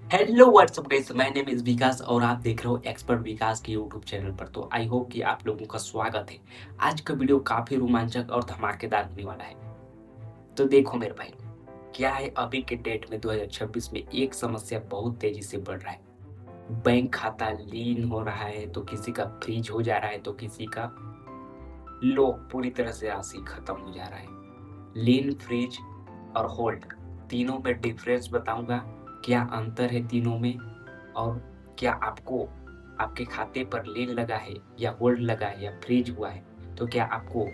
Hello what's up guys, my name is Vikas और आप देख रहे हो एक्सपर्ट विकास के यूट्यूब चैनल पर। तो आई होप कि आप लोगों का स्वागत है। आज का वीडियो काफी रोमांचक और धमाकेदार होने वाला है। तो देखो मेरे भाई, क्या है अभी के डेट में 2026 में एक समस्या बहुत तेजी से बढ़ रहा है। बैंक खाता लीन हो रहा है, तो किसी का फ्रीज हो जा रहा है, तो किसी का लॉक पूरी तरह से राशि खत्म हो जा रहा है। लीन, फ्रीज और होल्ड, तीनों में डिफरेंस बताऊंगा। क्या अंतर है तीनों में, और क्या आपको आपके खाते पर लीन लगा है या होल्ड लगा है या फ्रीज हुआ है, तो क्या आपको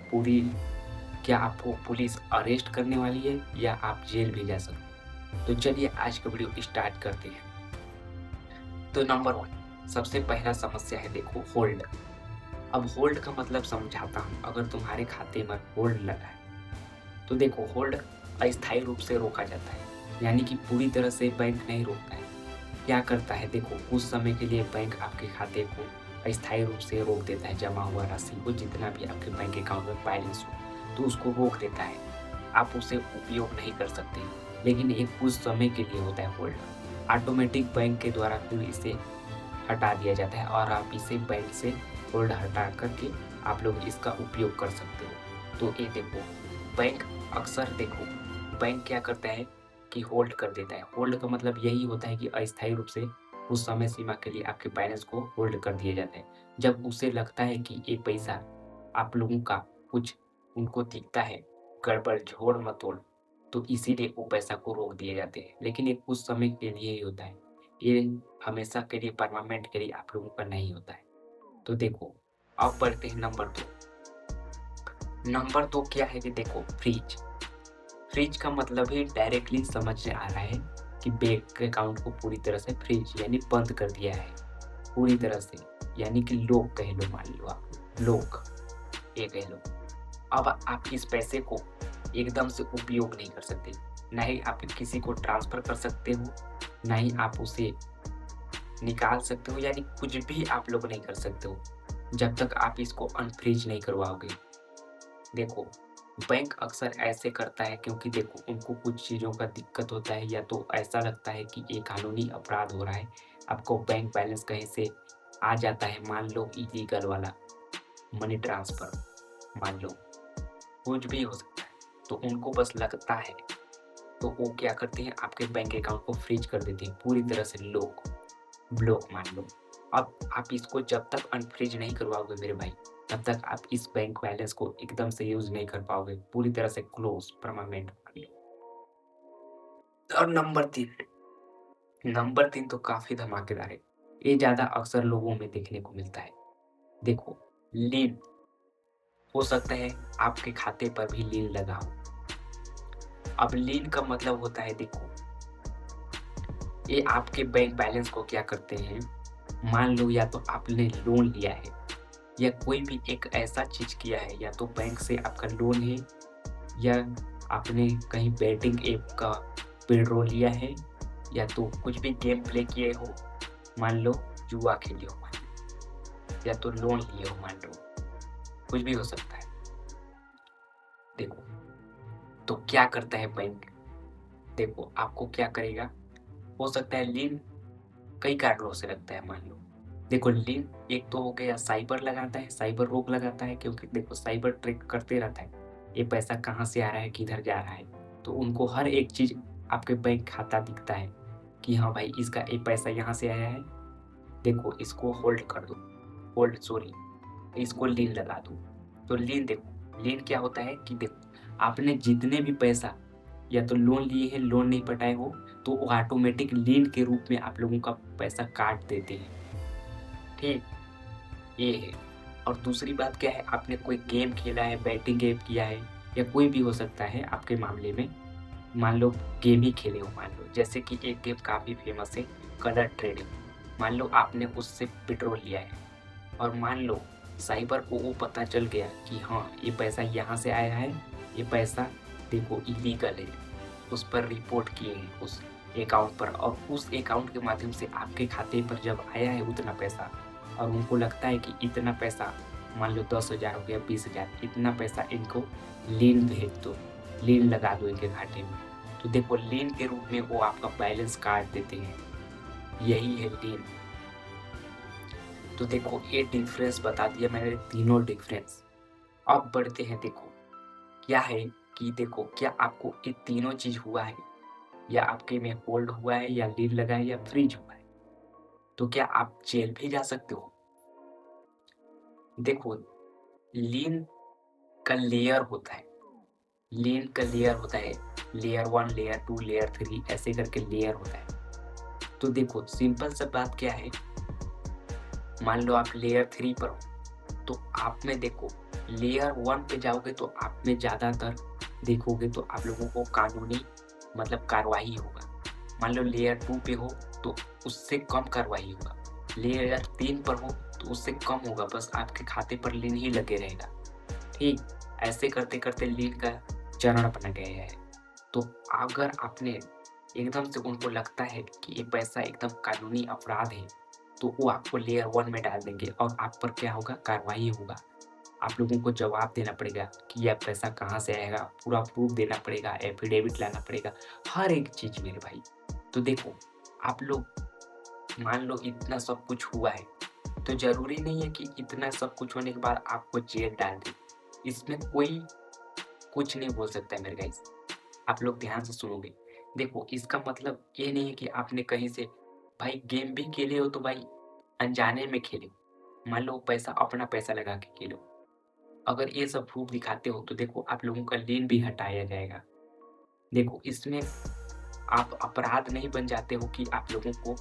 पुलिस अरेस्ट करने वाली है या आप जेल भी जा सकते हैं। तो चलिए आज का वीडियो स्टार्ट करते हैं। तो नंबर 1, सबसे पहला समस्या है, देखो होल्ड। अब होल्ड का मतलब समझाता हूँ। अगर तुम्हारे खाते में होल्ड लगा है, तो देखो होल्ड अस्थायी रूप से रोका जाता है, यानी कि पूरी तरह से बैंक नहीं रोकता है। क्या करता है, देखो कुछ समय के लिए बैंक आपके खाते को अस्थायी रूप से रोक देता है। जमा हुआ राशि को, जितना भी आपके बैंक अकाउंट में बैलेंस हो, तो उसको रोक देता है। आप उसे उपयोग नहीं कर सकते, लेकिन एक कुछ समय के लिए होता है होल्ड। ऑटोमेटिक बैंक के द्वारा फिर इसे हटा दिया जाता है और आप इसे बैंक से होल्ड हटा करके आप लोग इसका उपयोग कर सकते हो। तो ये देखो, बैंक अक्सर देखो, बैंक क्या करता है कि होल्ड कर देता है। होल्ड का मतलब यही होता है कि अस्थायी रूप से उस समय सीमा के लिए आपके बैलेंस को होल्ड कर दिया जाता है। जब उसे लगता है कि ये पैसा आप लोगों का कुछ उनको दिखता है गड़बड़ झोड़ मतोड़, तो इसीलिए वो पैसा को रोक दिए जाते हैं। लेकिन ये कुछ समय के लिए ही होता है, ये हमेशा के लिए परमानेंट के लिए आप लोगों का नहीं होता है। तो देखो, अब बढ़ते हैं नंबर 2। नंबर 2 क्या है कि देखो फ्रीज। फ्रीज का मतलब ही डायरेक्टली समझ में आ रहा है कि बैंक अकाउंट को पूरी तरह से फ्रीज यानी बंद कर दिया है, पूरी तरह से, यानी कि लॉक कह लो, मान लो आप लॉक, ये कह लो। अब आप इस पैसे को एकदम से उपयोग नहीं कर सकते, ना ही आप किसी को ट्रांसफर कर सकते हो, ना ही आप उसे निकाल सकते हो, यानी कुछ भी आप लोग नहीं कर सकते हो जब तक आप इसको अनफ्रीज नहीं करवाओगे। देखो, बैंक अक्सर ऐसे करता है क्योंकि देखो उनको कुछ चीज़ों का दिक्कत होता है, या तो ऐसा लगता है कि ये कानूनी अपराध हो रहा है, आपको बैंक बैलेंस कहीं से आ जाता है, मान लो इलीगल वाला मनी ट्रांसफर, मान लो कुछ भी हो सकता है, तो उनको बस लगता है, तो वो क्या करते हैं, आपके बैंक अकाउंट को फ्रीज कर देते हैं, पूरी तरह से लॉक, ब्लॉक मान लो। अब आप इसको जब तक अनफ्रीज नहीं करवाओगे मेरे भाई, तब तक आप इस बैंक बैलेंस को एकदम से यूज नहीं कर पाओगे, पूरी तरह से क्लोज परमानेंट मान लो। और नंबर 3 तो काफी धमाकेदार है। ये ज्यादा अक्सर लोगों में देखने को मिलता है। देखो, लीन, हो सकता है आपके खाते पर भी लीन लगा हो। अब लीन का मतलब होता है, देखो ये आपके बैंक बैलेंस को क्या करते हैं, मान लो या तो आपने लोन लिया है या कोई भी एक ऐसा चीज किया है, या तो बैंक से आपका लोन है, या आपने कहीं बेटिंग ऐप का विड्रॉ लिया है, या तो कुछ भी गेम प्ले किए हो, मान लो जुआ खेले हो, मान लो, या तो लोन लिए हो, मान लो, कुछ भी हो सकता है। देखो, तो क्या करता है बैंक, देखो आपको क्या करेगा, हो सकता है लीन कई कारणों से लगता है, मान लो। देखो लीन एक तो हो गया, साइबर लगाता है, साइबर रोक लगाता है, क्योंकि देखो साइबर ट्रैक करते रहता है ये पैसा कहाँ से आ रहा है, किधर जा रहा है, तो उनको हर एक चीज आपके बैंक खाता दिखता है कि हाँ भाई इसका ये पैसा यहाँ से आया है, देखो इसको होल्ड कर दो, होल्ड सॉरी, इसको लीन लगा दो। तो लीन देखो, लीन क्या होता है कि देखो आपने जितने भी पैसा या तो लोन लिए हैं, लोन नहीं पटाए हो, तो वो ऑटोमेटिक लीन के रूप में आप लोगों का पैसा काट देते हैं। ठीक, ये है। और दूसरी बात क्या है, आपने कोई गेम खेला है, बैटिंग गेम किया है, या कोई भी हो सकता है आपके मामले में, मान लो गेम ही खेले हो, मान लो जैसे कि एक गेम काफ़ी फेमस है, कलर ट्रेडिंग। मान लो आपने उससे पेट्रोल लिया है, और मान लो साइबर को वो पता चल गया कि हाँ ये पैसा यहाँ से आया है, ये पैसा देखो इलीगल है, उस पर रिपोर्ट किए हैं उस अकाउंट पर, और उस अकाउंट के माध्यम से आपके खाते पर जब आया है उतना पैसा, और उनको लगता है कि इतना पैसा, मान लो 10,000 हो गया, 20,000, इतना पैसा इनको लीन भेज दो, लीन लगा दो इनके खाते में। तो देखो लीन के रूप में वो आपका बैलेंस काट देते हैं, यही है लीन। तो देखो ये डिफरेंस बता दिया मैंने, तीनों डिफरेंस। अब बढ़ते हैं, देखो क्या है कि देखो क्या आपको ये तीनों चीज हुआ है, या आपके में होल्ड हुआ है, या लीड लगा है, या फ्रीज हुआ है, तो क्या आप जेल भी जा सकते हो। देखो लीन का लेयर होता है, लीन का लेयर होता है, लेयर 1, लेयर 2, लेयर 3 ऐसे करके लेयर होता है। तो देखो सिंपल सा बात क्या है, मान लो आप लेयर 3 पर हो, तो आप में देखो लेयर 1 पे जाओगे तो आप में ज़्यादातर देखोगे तो आप लोगों को कानूनी मतलब कार्रवाई होगा। मान लो लेयर 2 पे हो तो उससे कम कार्रवाई होगा, लेयर 3 पर हो तो उससे कम होगा, बस आपके खाते पर लिंक ही लगे रहेगा। ठीक, ऐसे करते-करते लीड का चरण बन गया है। तो अगर आपने एकदम से उनको लगता है कि ये पैसा एकदम कानूनी अपराध है, तो वो आपको लेयर 1 में डाल देंगे और आप पर क्या होगा, कार्रवाई होगा। आप लोगों को जवाब देना पड़ेगा कि यह पैसा कहाँ से आएगा, पूरा प्रूफ देना पड़ेगा, एफिडेविट लाना पड़ेगा, हर एक चीज़ मेरे भाई। तो देखो, आप लोग मान लो इतना सब कुछ हुआ है, तो ज़रूरी नहीं है कि इतना सब कुछ होने के बाद आपको जेल डाल दें। इसमें कोई कुछ नहीं बोल सकता है मेरे गाइस। आप लोग ध्यान से सुनोगे। देखो इसका मतलब ये नहीं है कि आपने कहीं से भाई गेम भी खेले हो तो भाई अनजाने में खेले हो। मान लो पैसा अपना पैसा लगा के खेलो। अगर ये सब प्रूफ दिखाते हो तो देखो आप लोगों का लिंक भी हटाया जाएगा। देखो इसमें आप अपराध नहीं बन जाते हो कि आप लोगों को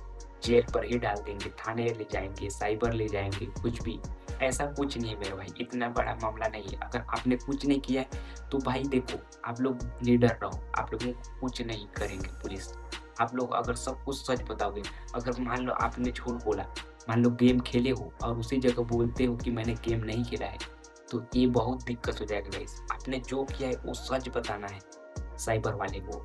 जेल पर ही डाल देंगे, थाने ले जाएँगे, साइबर ले जाएँगे, कुछ भी। ऐसा कुछ नहीं है मेरे भाई, इतना बड़ा मामला नहीं है। अगर आपने कुछ नहीं किया है, तो भाई देखो, आप लोग निडर रहो, आप लोगों को कुछ नहीं करेंगे पुलिस। आप लोग अगर सब कुछ सच बताओगे, अगर मान लो आपने झूठ बोला, मान लो गेम खेले हो और उसी जगह बोलते हो कि मैंने गेम नहीं खेला है, तो ये बहुत दिक्कत हो जाएगा गाइस। आपने जो किया है वो सच बताना है साइबर वाले को।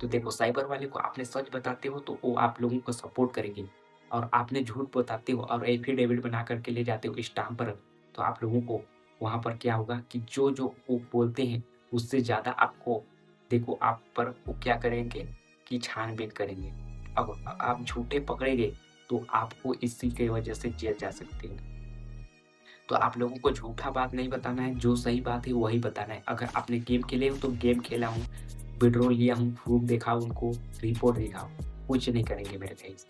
तो देखो साइबर वाले को आपने सच बताते हो तो वो आप लोगों को सपोर्ट करेंगे, और आपने झूठ बताते हो और एफिडेविट बना करके ले जाते हो स्टाम्प पर, तो आप लोगों को वहाँ पर क्या होगा कि जो वो बोलते हैं उससे ज़्यादा आपको देखो आप पर वो क्या करेंगे कि छानबीन करेंगे। अब आप झूठे पकड़े गए तो आपको इसी की वजह से जेल जा सकते हो। तो आप लोगों को झूठा बात नहीं बताना है, जो सही बात है वही बताना है। अगर आपने गेम खेले हो तो गेम खेला हूँ, विड्रॉल लिया हूँ, प्रूफ दिखाओ उनको, रिपोर्ट दिखाओ, कुछ नहीं करेंगे मेरे गाइस।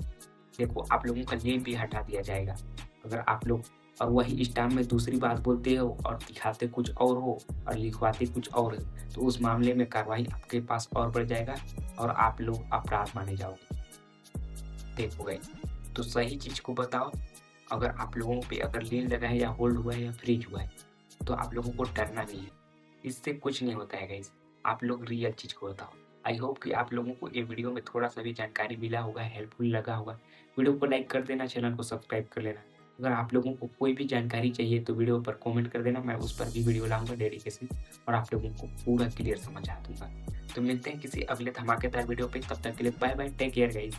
देखो आप लोगों का नेम भी हटा दिया जाएगा। अगर आप लोग और वही स्टाम्प में दूसरी बात बोलते हो और दिखाते कुछ और हो और लिखवाते कुछ और हो, तो उस मामले में कार्रवाई आपके पास और बढ़ जाएगा और आप लोग अपराध माने जाओगे। देखो गाइस, तो सही चीज़ को बताओ। अगर आप लोगों पे अगर लिंक लगा है या होल्ड हुआ है या फ्रीज हुआ है, तो आप लोगों को डरना नहीं है। इससे कुछ नहीं होता है गाइस। आप लोग रियल चीज़ को बताओ। आई होप कि आप लोगों को ये वीडियो में थोड़ा-सा भी जानकारी मिला होगा, हेल्पफुल लगा होगा। वीडियो को लाइक कर देना, चैनल को सब्सक्राइब कर लेना। अगर आप लोगों को कोई भी जानकारी चाहिए तो वीडियो पर कमेंट कर देना, मैं उस पर भी वीडियो लाऊँगा डेडिकेशन, और आप लोगों को पूरा क्लियर समझा दूँगा। तो मिलते हैं किसी अगले धमाकेदार वीडियो पे, तब तक के लिए bye bye, take care guys.